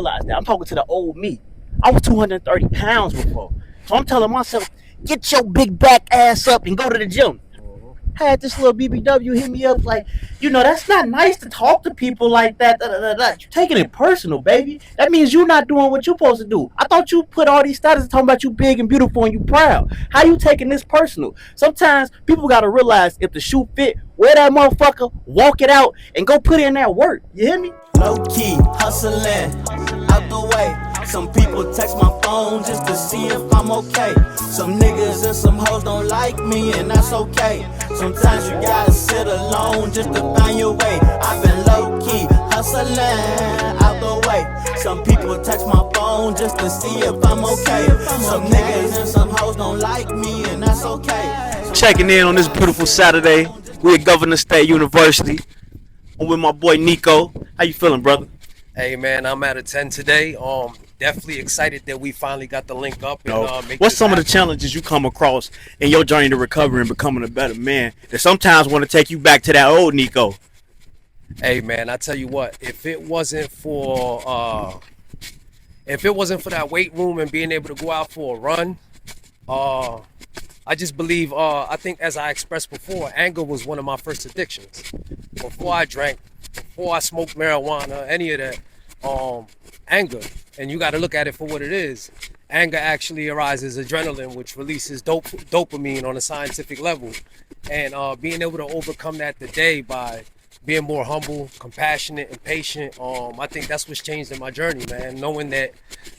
realize that. I'm talking to the old me. I was 230 pounds before. So I'm telling myself, get your big back ass up and go to the gym. Had this little BBW hit me up like, that's not nice to talk to people like that. Da, da, da, da. You're taking it personal, baby. That means you're not doing what you're supposed to do. I thought you put all these statuses talking about you big and beautiful and you proud. How you taking this personal? Sometimes people got to realize if the shoe fit, wear that motherfucker, walk it out, and go put in that work. You hear me? Low key, hustling, out the way. Some people text my phone just to see if I'm okay. Some niggas and some hoes don't like me, and that's okay. Sometimes you gotta sit alone just to find your way. I've been low key, hustling, out the way. Some people text my phone just to see if I'm okay. Some niggas and some hoes don't like me, and that's okay. Checking in on this beautiful Saturday. We at Governor State University. I'm with my boy Nico. How you feeling, brother? Hey man, I'm out of 10 today. Definitely excited that we finally got the link up and make What's this some of happen. the challenges you come across in your journey to recovery and becoming a better man that sometimes want to take you back to that old Nico? Hey man, I tell you what, if it wasn't for that weight room and being able to go out for a run, I just believe, I think as I expressed before, anger was one of my first addictions. Before I drank, before I smoked marijuana, any of that, anger. And you got to look at it for what it is. Anger actually arises adrenaline, which releases dopamine on a scientific level. And being able to overcome that today by being more humble, compassionate, and patient, I think that's what's changed in my journey, man. Knowing that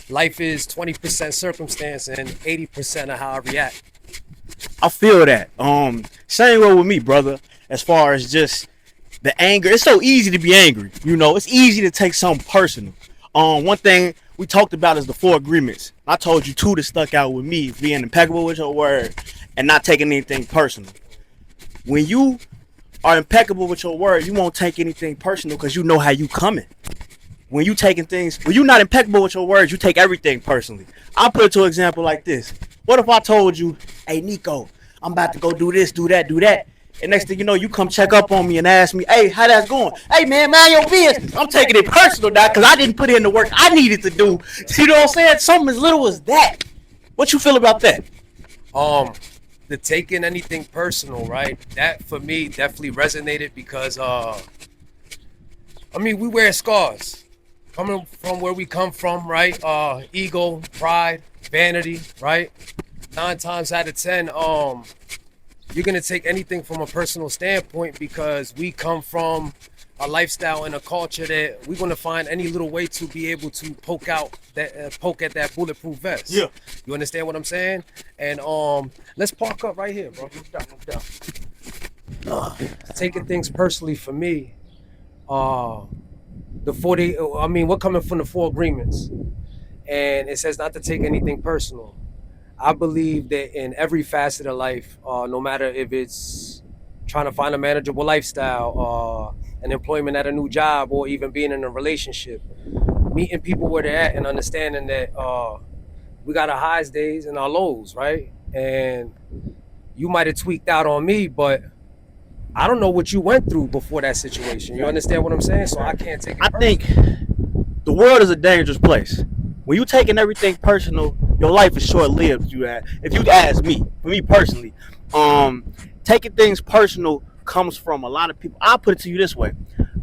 life is 20% circumstance and 80% of how I react. I feel that. Same way with me, brother. As far as just the anger, it's so easy to be angry. It's easy to take something personal. One thing we talked about is the 4 agreements. I told you 2 that stuck out with me: being impeccable with your word and not taking anything personal. When you are impeccable with your word, you won't take anything personal because you know how you coming. When you're not impeccable with your words, you take everything personally. I'll put it to an example like this. What if I told you, hey, Nico, I'm about to go do this, do that, do that. And next thing you know, you come check up on me and ask me, hey, how that's going? Hey, man, mind your business. I'm taking it personal now because I didn't put in the work I needed to do. You know what I'm saying? Something as little as that. What you feel about that? The taking anything personal, right? That for me definitely resonated because, we wear scars. Coming from where we come from, right? Ego, pride, vanity, right? 9 times out of 10, you're gonna take anything from a personal standpoint because we come from a lifestyle and a culture that we're gonna find any little way to be able to poke at that bulletproof vest. Yeah. You understand what I'm saying? And let's park up right here, bro. Taking things personally for me, we're coming from the 4 agreements, and it says not to take anything personal. I believe that in every facet of life, no matter if it's trying to find a manageable lifestyle, an employment at a new job, or even being in a relationship, meeting people where they're at and understanding that we got our highs days and our lows, right? And you might have tweaked out on me, but I don't know what you went through before that situation. You understand what I'm saying? So I can't take it I think the world is a dangerous place. When you taking everything personal, your life is short-lived. If you ask me, for me personally, taking things personal comes from a lot of people. I'll put it to you this way.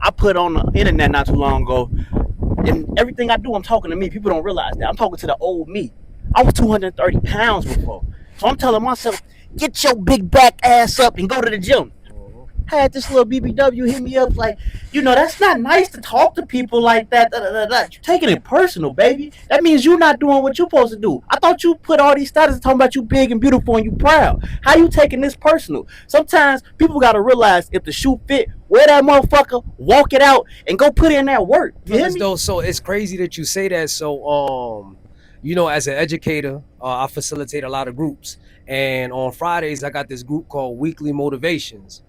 I put on the internet not too long ago, and everything I do, I'm talking to me. People don't realize that. I'm talking to the old me. I was 230 pounds before. So I'm telling myself, get your big back ass up and go to the gym. Had this little BBW hit me up like, that's not nice to talk to people like that. Da, da, da, da. You're taking it personal, baby. That means you're not doing what you're supposed to do. I thought you put all these statuses talking about you big and beautiful and you proud. How you taking this personal? Sometimes people got to realize if the shoe fit, wear that motherfucker, walk it out, and go put in that work. You hear me? So it's crazy that you say that. So, as an educator, I facilitate a lot of groups. And on Fridays, I got this group called Weekly Motivations.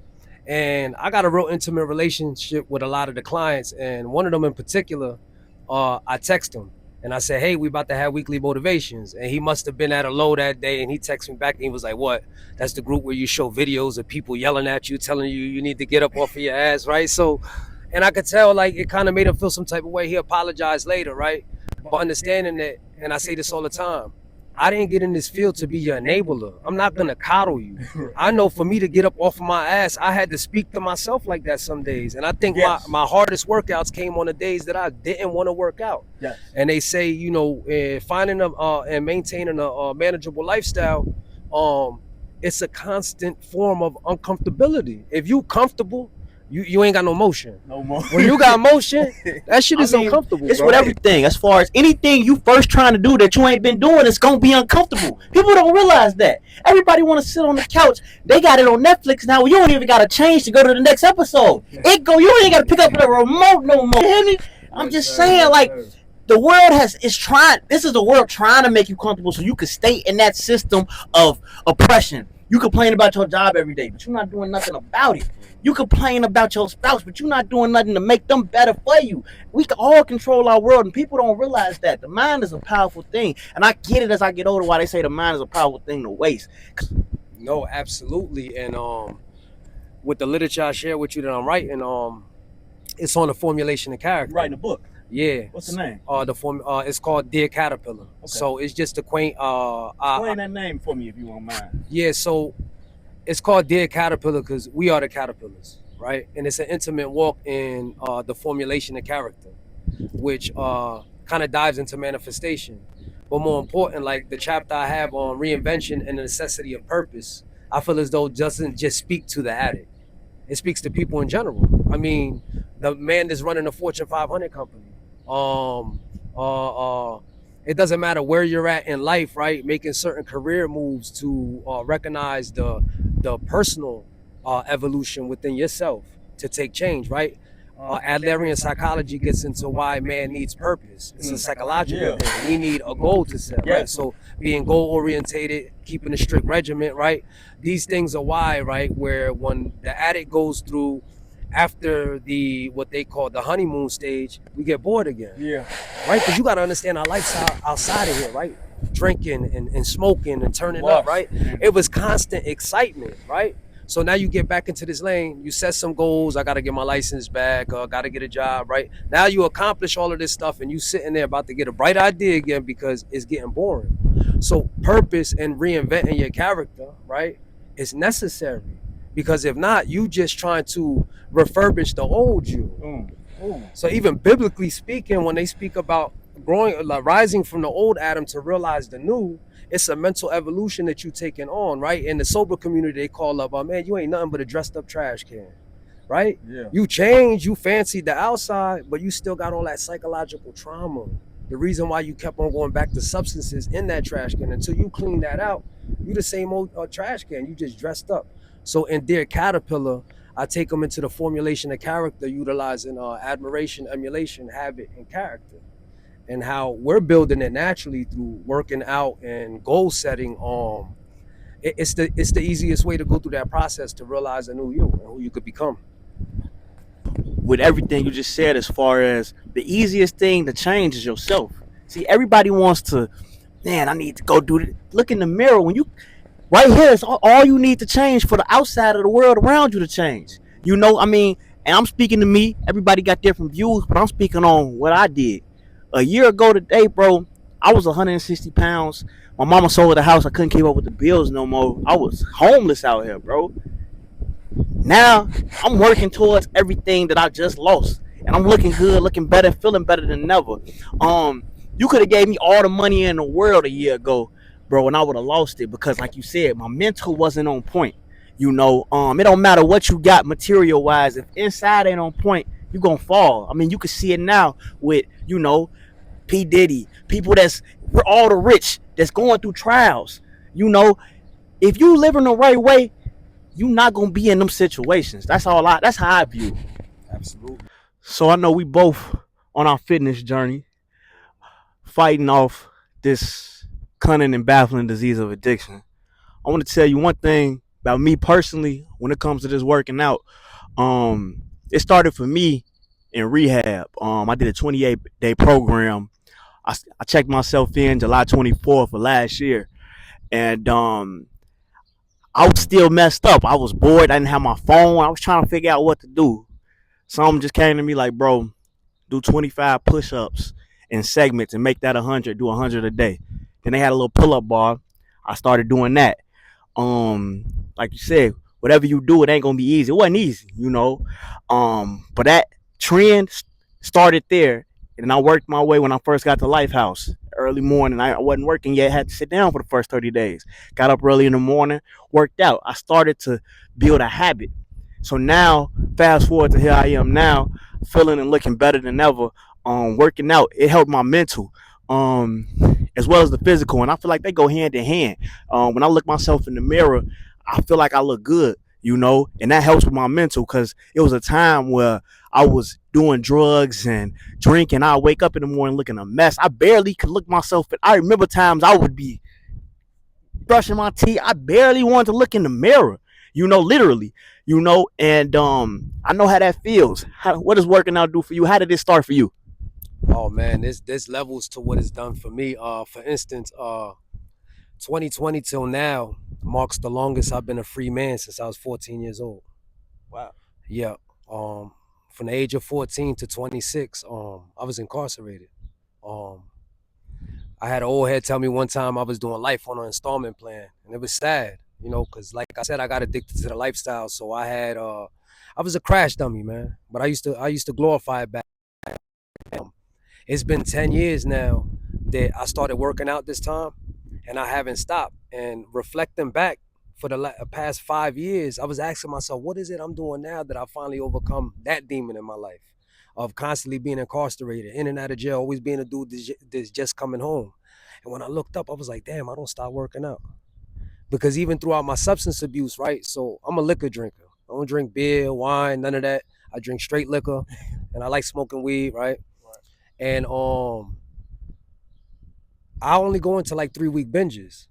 And I got a real intimate relationship with a lot of the clients. And one of them in particular, I text him and I said, hey, we about to have weekly motivations. And he must have been at a low that day. And he texted me back and he was like, what? That's the group where you show videos of people yelling at you, telling you need to get up off of your ass, right? So, and I could tell like it kind of made him feel some type of way. He apologized later, right? But understanding that, and I say this all the time, I didn't get in this field to be your enabler. I'm not gonna coddle you. I know for me to get up off of my ass, I had to speak to myself like that some days. And I think my hardest workouts came on the days that I didn't want to work out. Yes. And they say, finding and maintaining a manageable lifestyle, it's a constant form of uncomfortability. If you comfortable, you ain't got no motion. No more. When you got motion, that shit is uncomfortable. It's bro. with everything. As far as anything you first trying to do that you ain't been doing, it's gonna be uncomfortable. People don't realize that. Everybody want to sit on the couch. They got it on Netflix now. You don't even got to change to go to the next episode. You ain't got to pick up the remote no more. You hear me? I'm just saying, like, the world is trying. This is the world trying to make you comfortable so you can stay in that system of oppression. You complain about your job every day, but you're not doing nothing about it. You complain about your spouse, but you're not doing nothing to make them better for you. We can all control our world, and people don't realize that. The mind is a powerful thing. And I get it as I get older why they say the mind is a powerful thing to waste. No, absolutely. And with the literature I share with you that I'm writing, it's on the formulation of character. Writing a book. Yeah. What's the name? It's called Dear Caterpillar. Okay. So it's just a quaint. Explain that name for me if you won't mind. Yeah. So it's called Dear Caterpillar because we are the caterpillars, right? And it's an intimate walk in the formulation of character, which kind of dives into manifestation. But more important, like the chapter I have on reinvention and the necessity of purpose, I feel as though it doesn't just speak to the addict. It speaks to people in general. I mean, the man that's running a Fortune 500 company. It doesn't matter where you're at in life, right? Making certain career moves to recognize the personal evolution within yourself to take change, right? Adlerian psychology gets into why man needs purpose. It's a psychological thing. We need a goal to set, right? So being goal orientated, keeping a strict regimen, right? These things are why, right? Where when the addict goes through after what they call the honeymoon stage, we get bored again. Yeah. Right? Because you got to understand our lifestyle outside of here, right? Drinking and smoking and turning up, right? It was constant excitement, right? So now you get back into this lane, you set some goals, I gotta get my license back, gotta get a job, right? Now you accomplish all of this stuff and you sitting there about to get a bright idea again because it's getting boring. So purpose and reinventing your character, right, is necessary. Because if not, you just trying to refurbish the old you. So even biblically speaking, when they speak about growing, like rising from the old Adam to realize the new, it's a mental evolution that you taking on, right? In the sober community, they call up, man, you ain't nothing but a dressed up trash can, right? Yeah. You change, you fancied the outside, but you still got all that psychological trauma. The reason why you kept on going back to substances in that trash can, until you clean that out, you the same old trash can, you just dressed up. So in Dear Caterpillar, I take them into the formulation of character, utilizing admiration, emulation, habit, and character. And how we're building it naturally through working out and goal setting. It's the easiest way to go through that process to realize a new you and who you could become. With everything you just said, as far as the easiest thing to change is yourself. See, everybody wants to, man, I need to go do it. Look in the mirror. When you, right here is all you need to change for the outside of the world around you to change. You know, I mean, and I'm speaking to me. Everybody got different views, but I'm speaking on what I did. A year ago today, bro, I was 160 pounds. My mama sold the house. I couldn't keep up with the bills no more. I was homeless out here, bro. Now, I'm working towards everything that I just lost. And I'm looking good, looking better, feeling better than ever. You could have gave me all the money in the world a year ago, bro, and I would have lost it because, like you said, my mental wasn't on point. You know, it don't matter what you got material-wise. If inside ain't on point, you're going to fall. I mean, you can see it now with, you know, P. Diddy, people that's all the rich that's going through trials. You know, if you live in the right way, you're not going to be in them situations. That's how I view it. Absolutely. So I know we both on our fitness journey, fighting off this cunning and baffling disease of addiction. I want to tell you one thing about me personally when it comes to this working out. It started for me in rehab. I did a 28-day program. I checked myself in July 24th of last year, and I was still messed up. I was bored. I didn't have my phone. I was trying to figure out what to do. Something just came to me like, bro, do 25 push-ups in segments and make that 100, do 100 a day. Then they had a little pull-up bar. I started doing that. um like you said, whatever you do, it ain't gonna be easy. It wasn't easy, but that trend started there, and I worked my way when I first got to Lifehouse. Early morning, I wasn't working yet, had to sit down for the first 30 days. Got up early in the morning, worked out. I started to build a habit. So now, fast forward to here I am now, feeling and looking better than ever. Working out, it helped my mental, um, as well as the physical, and I feel like they go hand in hand. When I look myself in the mirror, I feel like I look good, and that helps with my mental, because it was a time where I was doing drugs and drinking. I wake up in the morning looking a mess. I barely could look myself. I remember times I would be brushing my teeth. I barely wanted to look in the mirror, literally, and I know how that feels. What does working out do for you? How did it start for you? Oh man, there's levels to what it's done for me. For instance, 2020 till now marks the longest I've been a free man since I was 14 years old. Wow. Yeah. Um, from the age of 14 to 26, I was incarcerated. Um, I had an old head tell me one time I was doing life on an installment plan, and it was sad, because like I said, I got addicted to the lifestyle. So I was a crash dummy, man. But I used to glorify it back. It's been 10 years now that I started working out this time, and I haven't stopped. And reflecting back for the past 5 years, I was asking myself, what is it I'm doing now that I finally overcome that demon in my life of constantly being incarcerated, in and out of jail, always being a dude that's just coming home. And when I looked up, I was like, damn, I don't stop working out. Because even throughout my substance abuse, right? So I'm a liquor drinker. I don't drink beer, wine, none of that. I drink straight liquor, and I like smoking weed, right? And I only go into like 3-week binges.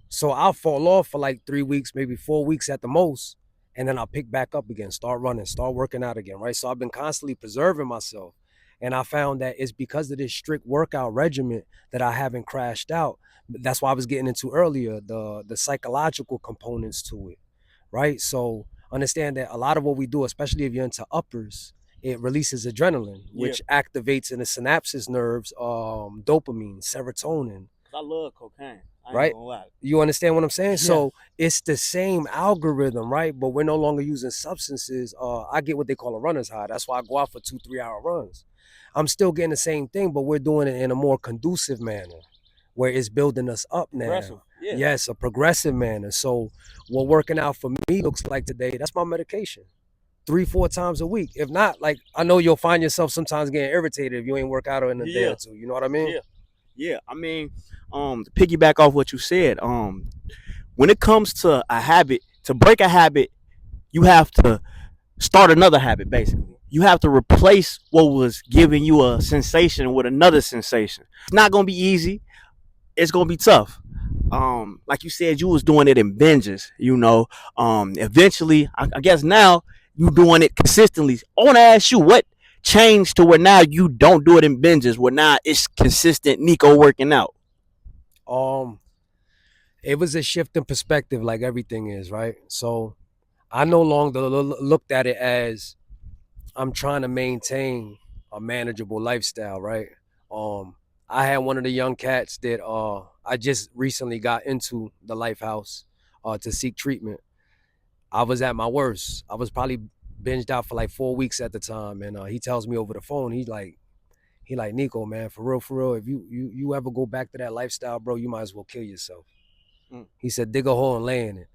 So I'll fall off for like 3 weeks, maybe 4 weeks at the most. And then I'll pick back up again, start running, start working out again, right? So I've been constantly preserving myself. And I found that it's because of this strict workout regimen that I haven't crashed out. That's why I was getting into earlier, the psychological components to it, right? So understand that a lot of what we do, especially if you're into uppers, it releases adrenaline, which activates in the synapses nerves, dopamine, serotonin. I love cocaine. Right? You understand what I'm saying? Yeah. So it's the same algorithm, right? But we're no longer using substances. I get what they call a runner's high. That's why I go out for 2-3 hour runs. I'm still getting the same thing, but we're doing it in a more conducive manner where it's building us up now. Progressive. Yeah. Yes, a progressive manner. So what working out for me looks like today, that's my medication. 3-4 times a week. If not, like, I know you'll find yourself sometimes getting irritated if you ain't work out in a day or two. You know what I mean? Yeah. I mean, to piggyback off what you said, when it comes to a habit, to break a habit, you have to start another habit, basically. You have to replace what was giving you a sensation with another sensation. It's not gonna be easy. It's gonna be tough. Like you said, you was doing it in binges, eventually, I guess now you doing it consistently. I want to ask you, what changed to where now you don't do it in binges, where now it's consistent Nico working out? It was a shift in perspective, like everything is, right? So I no longer looked at it as I'm trying to maintain a manageable lifestyle, right? I had one of the young cats that I just recently got into the Lifehouse to seek treatment. I was at my worst. I was probably binged out for like 4 weeks at the time, and he tells me over the phone, he like, Nico, man, for real, if you ever go back to that lifestyle, bro, you might as well kill yourself. He said, dig a hole and lay in it.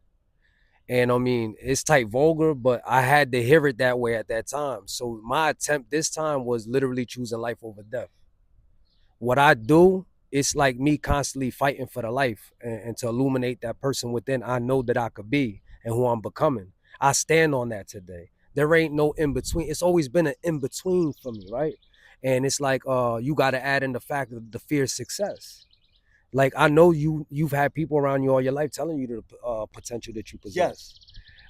And I mean, it's tight vulgar, but I had to hear it that way at that time. So my attempt this time was literally choosing life over death. What I do, it's like me constantly fighting for the life and to illuminate that person within I know that I could be and who I'm becoming. I stand on that today. There ain't no in between. It's always been an in between for me, right? And it's like you got to add in the fact of the fear of success. Like, I know you've had people around you all your life telling you the potential that you possess. Yes.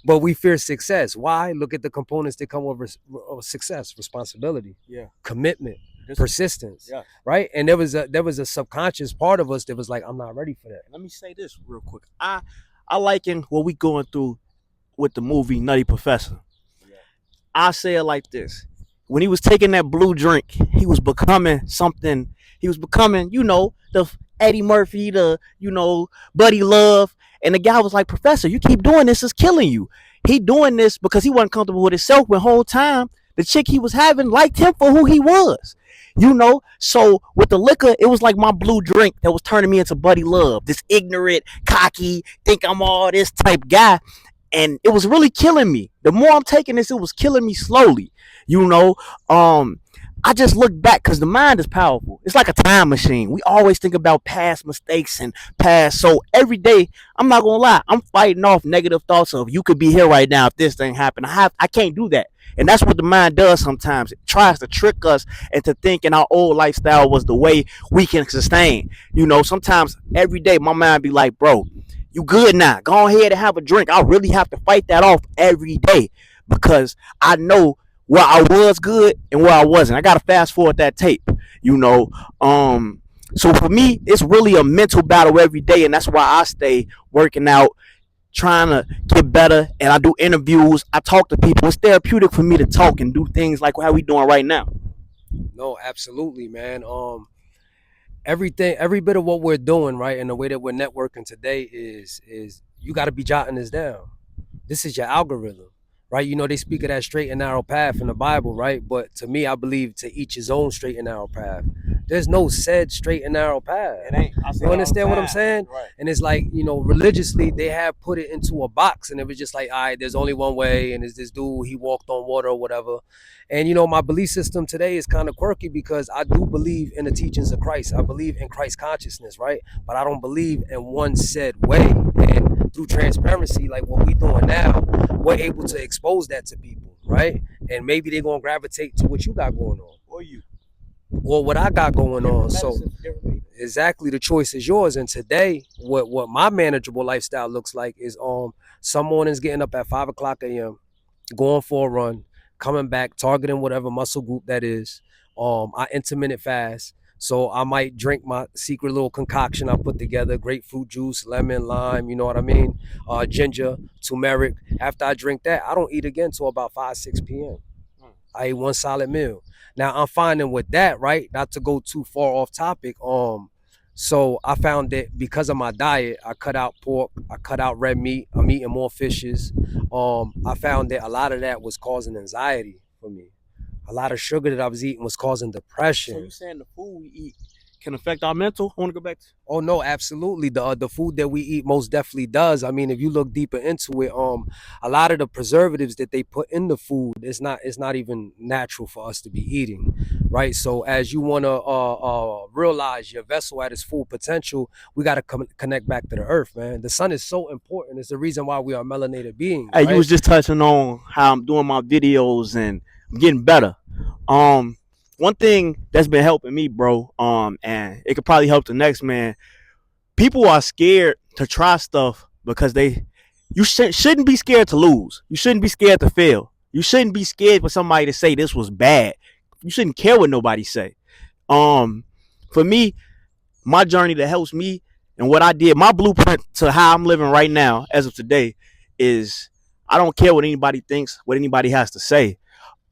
But we fear success. Why? Look at the components that come with success: responsibility, commitment, persistence, right? And there was a subconscious part of us that was like, I'm not ready for that. Let me say this real quick. I liken what we going through with the movie Nutty Professor. I say it like this: when he was taking that blue drink, he was becoming something. He was becoming, the Eddie Murphy, the, Buddy Love. And the guy was like, Professor, you keep doing this, it's killing you. He doing this because he wasn't comfortable with himself when whole time the chick he was having liked him for who he was. So with the liquor, it was like my blue drink that was turning me into Buddy Love, this ignorant, cocky, think I'm all this type guy. And it was really killing me. The more I'm taking this, it was killing me slowly. You know, I just look back because the mind is powerful. It's like a time machine. We always think about past mistakes and past. So every day, I'm not gonna lie, I'm fighting off negative thoughts of you could be here right now if this thing happened. I can't do that. And that's what the mind does sometimes. It tries to trick us into thinking our old lifestyle was the way we can sustain. Sometimes every day my mind be like, bro, you good now. Go ahead and have a drink. I really have to fight that off every day because I know where I was good and where I wasn't. I gotta fast forward that tape, you know. So for me, it's really a mental battle every day, and that's why I stay working out, trying to get better, and I do interviews. I talk to people. It's therapeutic for me to talk and do things like how we doing right now. No, absolutely, man. Everything, every bit of what we're doing, right, and the way that we're networking today is you got to be jotting this down. This is your algorithm, right? They speak of that straight and narrow path in the Bible, right? But to me, I believe to each his own straight and narrow path. There's no said straight and narrow path. It ain't. You understand what I'm saying? Right. And it's like, religiously, they have put it into a box, and it was just like, all right, there's only one way, and it's this dude, he walked on water or whatever. And, my belief system today is kind of quirky because I do believe in the teachings of Christ. I believe in Christ consciousness, right? But I don't believe in one said way. And through transparency, like what we doing now, we're able to expose that to people, right? And maybe they're going to gravitate to what you got going on. Or what I got going on. So exactly, the choice is yours. And today, what my manageable lifestyle looks like is some mornings getting up at 5 o'clock a.m., going for a run, coming back, targeting whatever muscle group that is. I intermittent fast. So I might drink my secret little concoction I put together, grapefruit juice, lemon, lime, you know what I mean? Ginger, turmeric. After I drink that, I don't eat again till about 5, 6 p.m. I ate one solid meal. Now I'm finding with that, right? Not to go too far off topic. So I found that because of my diet, I cut out pork, I cut out red meat, I'm eating more fishes. I found that a lot of that was causing anxiety for me. A lot of sugar that I was eating was causing depression. So you saying the food we eat can affect our mental? I want to go back to. Oh no, absolutely. The food that we eat most definitely does. I mean, if you look deeper into it, a lot of the preservatives that they put in the food, it's not even natural for us to be eating, right? So as you want to realize your vessel at its full potential, we got to connect back to the earth, man. The sun is so important. It's the reason why we are melanated beings. Hey, right? you was just touching on how I'm doing my videos and I'm getting better. One thing that's been helping me, bro, and it could probably help the next man. People are scared to try stuff because you shouldn't be scared to lose. You shouldn't be scared to fail. You shouldn't be scared for somebody to say this was bad. You shouldn't care what nobody say. For me, my journey that helps me and what I did, my blueprint to how I'm living right now as of today is I don't care what anybody thinks, what anybody has to say.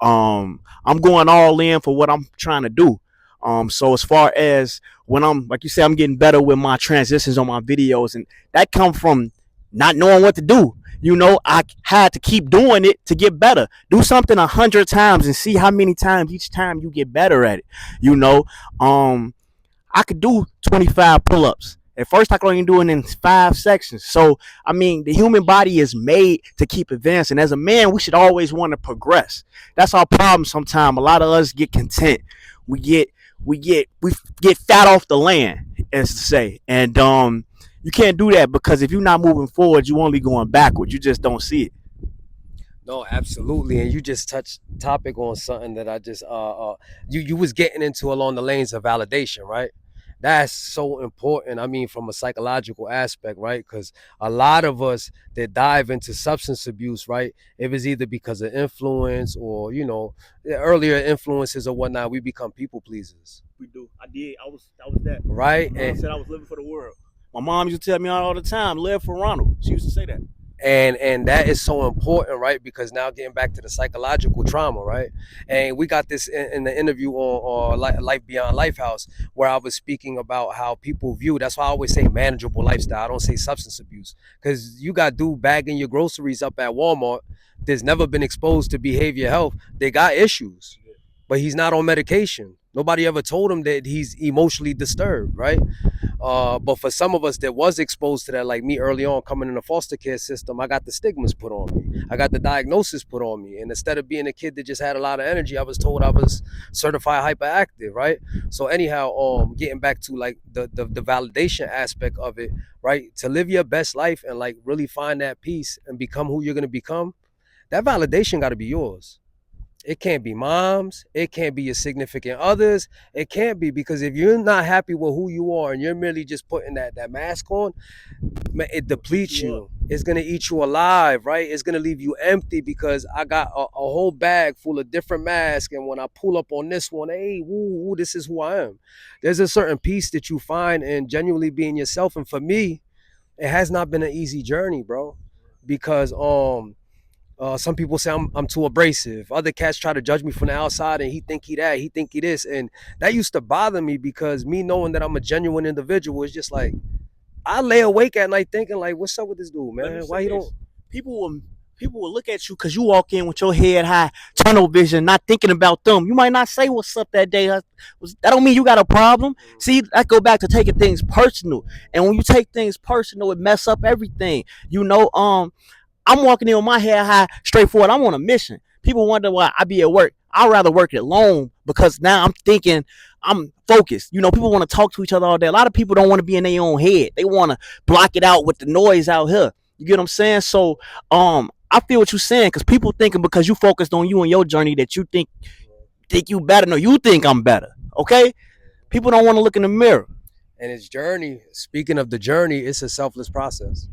I'm going all in for what I'm trying to do. So as far as when I'm, like you said, I'm getting better with my transitions on my videos, and that come from not knowing what to do. I had to keep doing it to get better. Do something 100 times and see how many times each time you get better at it. I could do 25 pull-ups. At first, I could only do it in 5 sections. So, I mean, the human body is made to keep advancing. As a man, we should always want to progress. That's our problem sometimes. A lot of us get content. We get fat off the land, as to say. And you can't do that because if you're not moving forward, you're only going backwards. You just don't see it. No, absolutely. And you just touched topic on something that I just you was getting into along the lanes of validation, right? That's so important. I mean, from a psychological aspect, right? Because a lot of us that dive into substance abuse, right? It was either because of influence or, earlier influences or whatnot, we become people pleasers. We do. I did. I was that. Right? My mom said I was living for the world. My mom used to tell me all the time, live for Ronald. She used to say that. And that is so important, right? Because now getting back to the psychological trauma, right? And we got this in the interview on Life Beyond Lifehouse, where I was speaking about how people view. That's why I always say manageable lifestyle. I don't say substance abuse, because you got dude bagging your groceries up at Walmart. There's never been exposed to behavior health. They got issues, but he's not on medication. Nobody ever told him that he's emotionally disturbed, right? But for some of us that was exposed to that, like me early on coming in the foster care system, I got the stigmas put on me. I got the diagnosis put on me. And instead of being a kid that just had a lot of energy, I was told I was certified hyperactive, right? So anyhow, getting back to like the validation aspect of it, right? To live your best life and like really find that peace and become who you're gonna become, that validation gotta be yours. It can't be moms. It can't be your significant others. It can't be, because if you're not happy with who you are and you're merely just putting that mask on, it depletes you. It's gonna eat you alive, right? It's gonna leave you empty, because I got a whole bag full of different masks, and when I pull up on this one, hey, woo, woo, this is who I am. There's a certain peace that you find in genuinely being yourself, and for me, it has not been an easy journey, bro, because some people say I'm too abrasive. Other cats try to judge me from the outside, and he think he that, he think he this, and that used to bother me, because me knowing that I'm a genuine individual is just like, I lay awake at night thinking like, what's up with this dude, man? Why he don't? People will look at you because you walk in with your head high, tunnel vision, not thinking about them. You might not say what's up that day. That don't mean you got a problem. See, I go back to taking things personal, and when you take things personal, it mess up everything. I'm walking in with my head high, straightforward. I'm on a mission. People wonder why I be at work. I'd rather work alone, because now I'm thinking, I'm focused. People want to talk to each other all day. A lot of people don't want to be in their own head. They want to block it out with the noise out here. You get what I'm saying? So, I feel what you're saying, because people thinking because you focused on you and your journey that you think you better. No, you think I'm better. Okay? People don't want to look in the mirror. And his journey, speaking of the journey, it's a selfless process.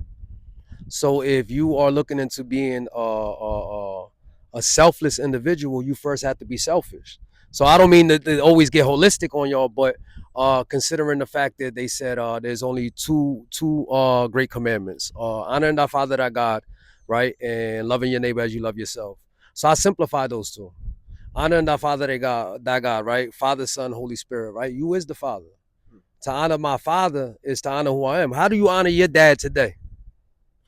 So if you are looking into being a selfless individual, you first have to be selfish. So I don't mean to always get holistic on y'all, but considering the fact that they said there's only two great commandments: honor thy father, thy God, right, and loving your neighbor as you love yourself. So I simplify those two: honor thy father, thy God, right, Father, Son, Holy Spirit, right. You is the Father. To honor my father is to honor who I am. How do you honor your dad today?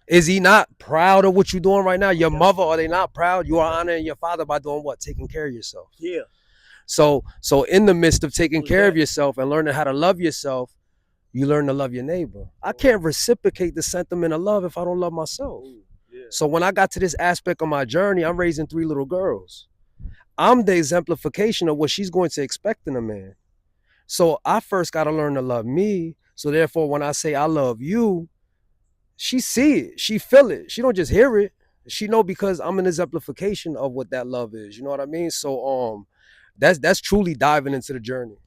Is he not proud of what you're doing right now? Your mother, are they not proud? You are honoring your father by doing what? Taking care of yourself. Yeah. So in the midst of taking care of yourself and learning how to love yourself, you learn to love your neighbor. I can't reciprocate the sentiment of love if I don't love myself. So when I got to this aspect of my journey, I'm raising 3 little girls. I'm the exemplification of what she's going to expect in a man. So I first got to learn to love me. So therefore, when I say I love you, she see it, she feel it. She don't just hear it. She know, because I'm an exemplification of what that love is. You know what I mean? So that's truly diving into the journey.